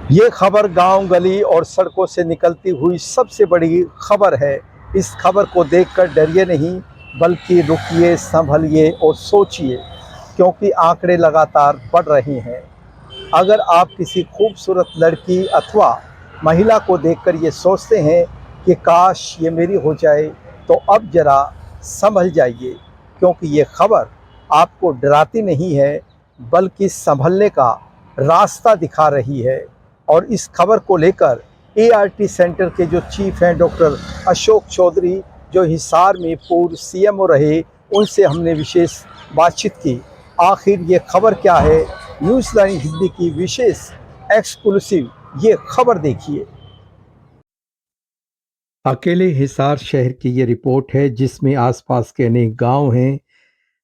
ये खबर गांव, गली और सड़कों से निकलती हुई सबसे बड़ी खबर है। इस खबर को देखकर डरिए नहीं, बल्कि रुकिए, संभलिए और सोचिए, क्योंकि आंकड़े लगातार बढ़ रहे हैं। अगर आप किसी खूबसूरत लड़की अथवा महिला को देखकर ये सोचते हैं कि काश ये मेरी हो जाए, तो अब ज़रा संभल जाइए, क्योंकि ये खबर आपको डराती नहीं है, बल्कि संभलने का रास्ता दिखा रही है। और इस खबर को लेकर एआरटी सेंटर के जो चीफ हैं डॉक्टर अशोक चौधरी, जो हिसार में पूर्व सीएमओ रहे, उनसे हमने विशेष बातचीत की। आखिर ये खबर क्या है, न्यूज़ लाइन हिंदी की विशेष एक्सक्लूसिव ये खबर देखिए। अकेले हिसार शहर की ये रिपोर्ट है, जिसमें आसपास के अनेक गांव हैं।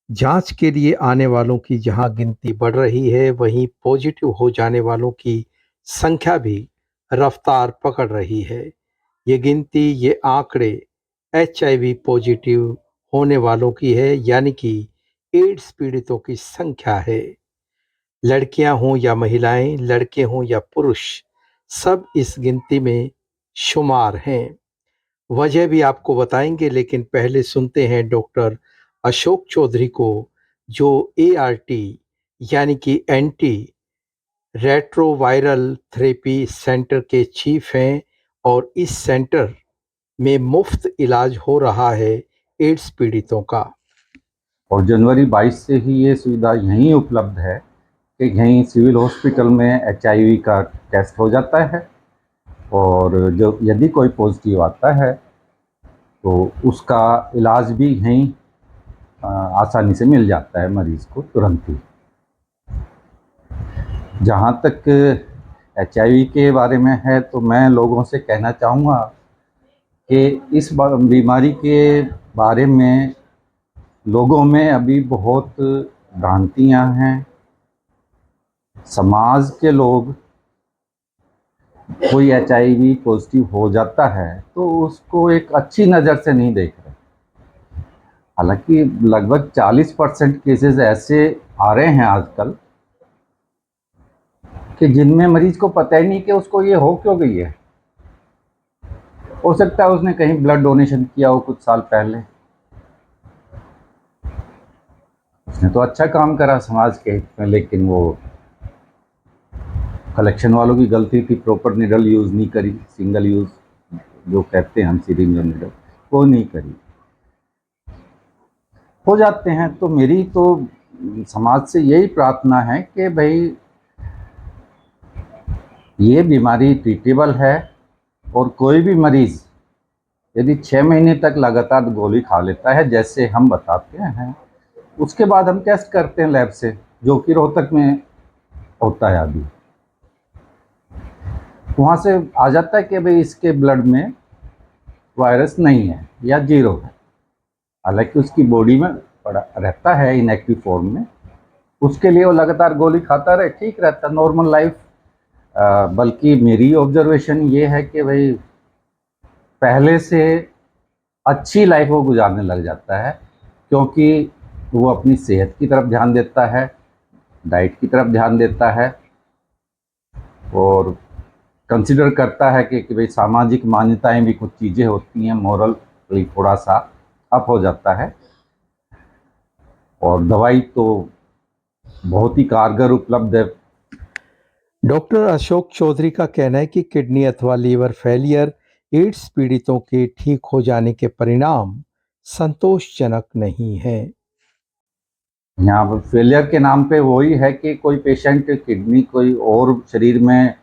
जांच के लिए आने वालों की जहां गिनती बढ़ रही है, वहीं पॉजिटिव हो जाने वालों की संख्या भी रफ्तार पकड़ रही है। ये गिनती, ये आंकड़े एचआईवी पॉजिटिव होने वालों की है, यानी कि एड्स पीड़ितों की संख्या है। लड़कियां हों या महिलाएं, लड़के हों या पुरुष, सब इस गिनती में शुमार हैं। वजह भी आपको बताएंगे, लेकिन पहले सुनते हैं डॉक्टर अशोक चौधरी को, जो एआरटी यानी कि एंटी रेट्रोवायरल थेरेपी सेंटर के चीफ हैं। और इस सेंटर में मुफ्त इलाज हो रहा है एड्स पीड़ितों का। और जनवरी 22 से ही ये सुविधा यहीं उपलब्ध है कि यहीं सिविल हॉस्पिटल में एचआईवी का टेस्ट हो जाता है, और जो यदि कोई पॉजिटिव आता है तो उसका इलाज भी यहीं आसानी से मिल जाता है मरीज़ को तुरंत ही। जहाँ तक एचआईवी के बारे में है, तो मैं लोगों से कहना चाहूँगा कि इस बीमारी के बारे में लोगों में अभी बहुत भ्रांतियाँ हैं। समाज के लोग, कोई एचआईवी पॉजिटिव हो जाता है तो उसको एक अच्छी नज़र से नहीं देख रहे। हालांकि लगभग 40% केसेस ऐसे आ रहे हैं आजकल कि जिनमें मरीज को पता ही नहीं कि उसको ये हो क्यों गई है। हो सकता है उसने कहीं ब्लड डोनेशन किया हो कुछ साल पहले, उसने तो अच्छा काम करा समाज के हित में, लेकिन वो कलेक्शन वालों की गलती थी, प्रॉपर निडल यूज़ नहीं करी, सिंगल यूज़ जो कहते हैं हम, सिरिंज और निडल, वो नहीं करी, हो जाते हैं। तो मेरी तो समाज से यही प्रार्थना है कि भाई ये बीमारी ट्रीटेबल है, और कोई भी मरीज़ यदि 6 महीने तक लगातार गोली खा लेता है जैसे हम बताते हैं, उसके बाद हम टेस्ट करते हैं लैब से, जो कि रोहतक में होता है अभी, वहाँ से आ जाता है कि भाई इसके ब्लड में वायरस नहीं है या जीरो है। हालांकि उसकी बॉडी में पड़ा रहता है इनएक्टिव फॉर्म में, उसके लिए वो लगातार गोली खाता रहे, ठीक रहता, नॉर्मल लाइफ। बल्कि मेरी ऑब्जर्वेशन ये है कि भाई पहले से अच्छी लाइफ वो गुजारने लग जाता है, क्योंकि वो अपनी सेहत की तरफ ध्यान देता है, डाइट की तरफ ध्यान देता है, और कंसिडर करता है कि भाई सामाजिक मान्यताएं भी कुछ चीज़ें होती हैं, मॉरल थोड़ा सा अप हो जाता है। और दवाई तो बहुत ही कारगर उपलब्ध है। डॉक्टर अशोक चौधरी का कहना है कि किडनी अथवा लीवर फेलियर एड्स पीड़ितों के ठीक हो जाने के परिणाम संतोषजनक नहीं है। यहाँ पर फेलियर के नाम पे वही है कि कोई पेशेंट किडनी, कोई और शरीर में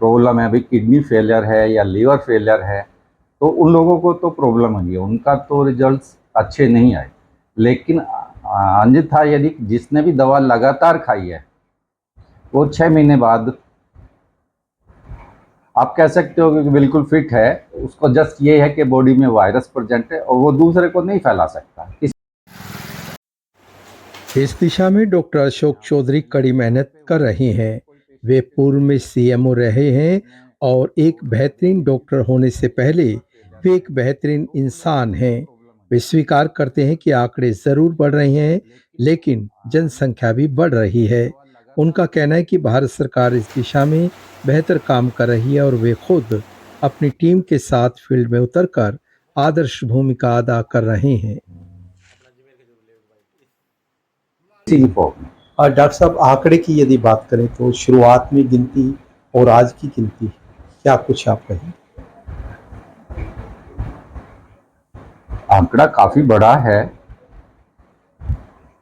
प्रॉब्लम है, अभी किडनी फेलियर है या लीवर फेलियर है, तो उन लोगों को तो प्रॉब्लम हुई है, उनका तो रिजल्ट्स अच्छे नहीं आए। लेकिन अन्यथा यदि जिसने भी दवा लगातार खाई है, वो 6 महीने बाद आप कह सकते हो कि बिल्कुल फिट है, उसको जस्ट ये है कि बॉडी में वायरस प्रेजेंट है और वो दूसरे को नहीं फैला सकता। इस दिशा में डॉक्टर अशोक चौधरी कड़ी मेहनत कर रहे हैं। वे पूर्व में सीएमओ रहे हैं और एक बेहतरीन डॉक्टर होने से पहले वे एक बेहतरीन इंसान हैं। वे स्वीकार करते हैं कि आंकड़े जरूर बढ़ रहे हैं, लेकिन जनसंख्या भी बढ़ रही है। उनका कहना है कि भारत सरकार इस दिशा में बेहतर काम कर रही है और वे खुद अपनी टीम के साथ फील्ड में उतरकर आदर्श भूमिका अदा कर रहे हैं। इसी फॉर्म में और डॉक्टर साहब, आंकड़े की यदि बात करें तो शुरुआत में गिनती और आज की गिनती क्या कुछ आप कहें? आंकड़ा काफी बड़ा है।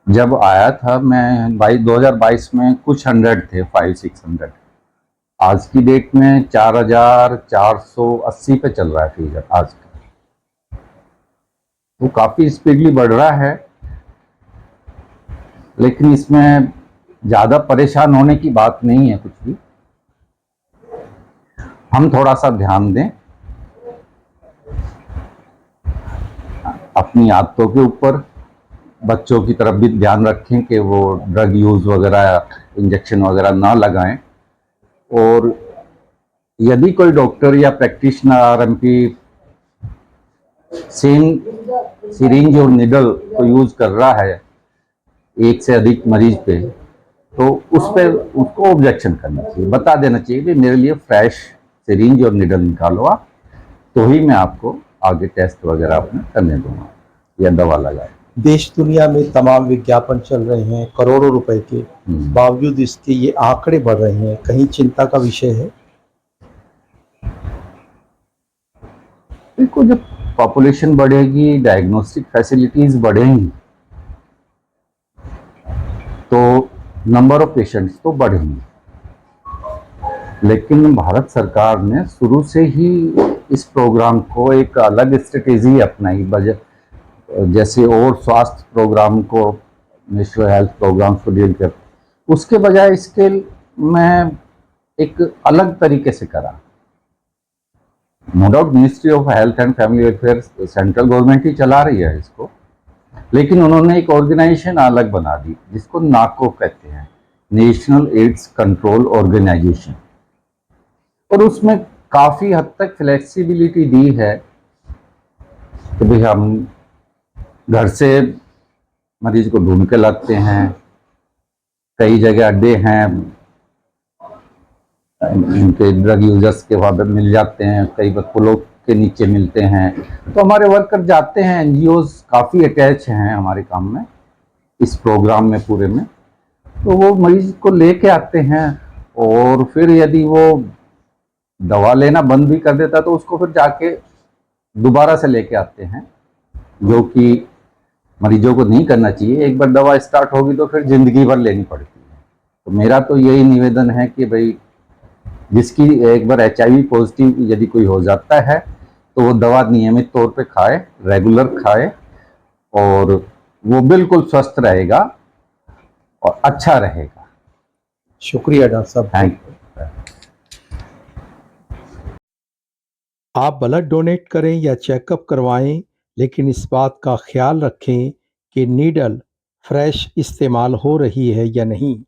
जब आया था मैं 2022 में कुछ 100 थे, 500-600। आज की डेट में 4480 पे चल रहा है फिगर आज का। वो काफी स्पीडली बढ़ रहा है, लेकिन इसमें ज्यादा परेशान होने की बात नहीं है कुछ भी। हम थोड़ा सा ध्यान दें अपनी आदतों के ऊपर, बच्चों की तरफ भी ध्यान रखें कि वो ड्रग यूज वगैरह, इंजेक्शन वगैरह ना लगाएं। और यदि कोई डॉक्टर या प्रैक्टिशनर आरएमपी सेम सिरिंज और निडल को यूज कर रहा है एक से अधिक मरीज पे, तो उस पर उसको ऑब्जेक्शन करना चाहिए, बता देना चाहिए कि मेरे लिए फ्रेश सिरिंज और निडल निकालो आप, तो ही मैं आपको आगे टेस्ट वगैरह अपने करने दूंगा या दवा लगाए। देश दुनिया में तमाम विज्ञापन चल रहे हैं करोड़ों रुपए के, बावजूद इसके ये आंकड़े बढ़ रहे हैं, कहीं चिंता का विषय है? देखो, जब पॉपुलेशन बढ़ेगी, डायग्नोस्टिक फैसिलिटीज बढ़ेंगी, तो नंबर ऑफ पेशेंट्स तो बढ़ेंगे। लेकिन भारत सरकार ने शुरू से ही इस प्रोग्राम को एक अलग स्ट्रेटेजी अपनाई, बजट जैसे और स्वास्थ्य प्रोग्राम को, नेशनल हेल्थ प्रोग्राम को डील कर, उसके बजाय इसके मैं एक अलग तरीके से करा। No doubt ministry of health and family welfare central government ही चला रही है इसको, लेकिन उन्होंने एक ऑर्गेनाइजेशन अलग बना दी जिसको नाको कहते हैं, नेशनल एड्स कंट्रोल ऑर्गेनाइजेशन। और उसमें काफी हद तक फ्लेक्सिबिलिटी दी है कि भाई हम घर से मरीज को ढूंढ के लाते हैं, कई जगह अड्डे हैं इनके ड्रग यूजर्स के, वहाँ पे मिल जाते हैं, कई बार पुलों के नीचे मिलते हैं, तो हमारे वर्कर जाते हैं। एनजीओज काफ़ी अटैच हैं हमारे काम में, इस प्रोग्राम में पूरे में, तो वो मरीज को लेके आते हैं। और फिर यदि वो दवा लेना बंद भी कर देता तो उसको फिर जाके दोबारा से लेके आते हैं, जो कि मरीजों को नहीं करना चाहिए। एक बार दवा स्टार्ट होगी तो फिर जिंदगी भर लेनी पड़ती है। तो मेरा तो यही निवेदन है कि भाई जिसकी एक बार HIV पॉजिटिव यदि कोई हो जाता है तो वो दवा नियमित तौर पे खाए, रेगुलर खाए, और वो बिल्कुल स्वस्थ रहेगा और अच्छा रहेगा। शुक्रिया डॉक्टर साहब। Thank you. आप ब्लड डोनेट करें या चेकअप करवाएं, लेकिन इस बात का ख्याल रखें कि नीडल फ्रेश इस्तेमाल हो रही है या नहीं।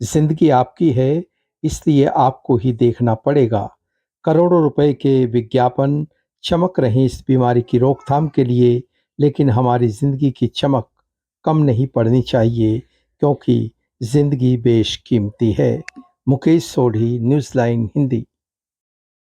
जिंदगी आपकी है, इसलिए आपको ही देखना पड़ेगा। करोड़ों रुपए के विज्ञापन चमक रहे इस बीमारी की रोकथाम के लिए, लेकिन हमारी जिंदगी की चमक कम नहीं पड़नी चाहिए, क्योंकि जिंदगी बेशकीमती है। Mukesh Sodhi, news line Hindi.